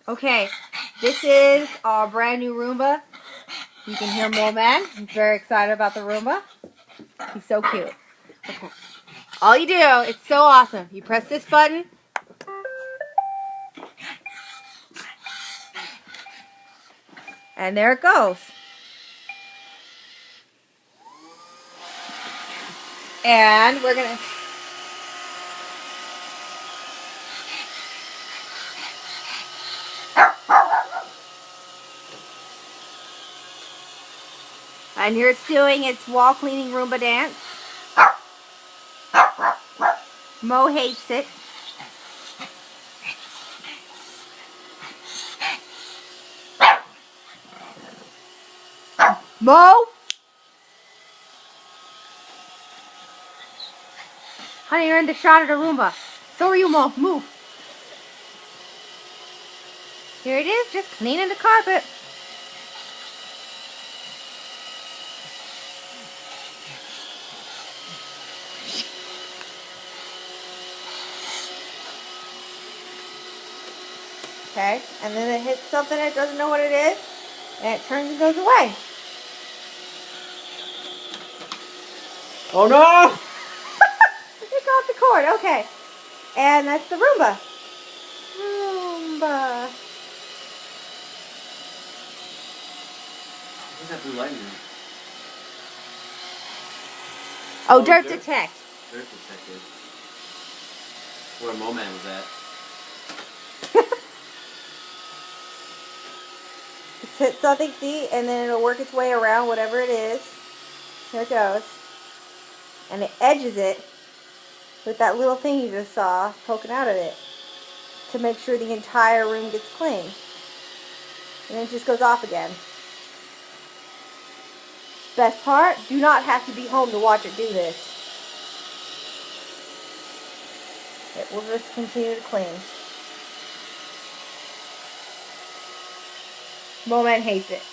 Okay, this is our brand new Roomba. You can hear Mo Man. He's very excited about the Roomba. He's so cute. Okay. All you do, it's so awesome. You press this button. And there it goes. And we're going to... And here it's doing its wall cleaning Roomba dance. Mo hates it. Mo! Honey, you're in the shot of the Roomba. So are you, Mo. Move. Here it is, just cleaning the carpet. Okay, and then it hits something it doesn't know what it is, and it turns and goes away. Oh no! It's off the cord, okay. And that's the Roomba. Roomba. What's that blue light in there? Oh, dirt detect. Dirt detected. Where Mo Man was at. Just hit something, see, and then it'll work its way around whatever it is. Here it goes. And it edges it with that little thing you just saw poking out of it to make sure the entire room gets clean. And then it just goes off again. Best part, do not have to be home to watch it do this. It will just continue to clean. Mo Man hates it.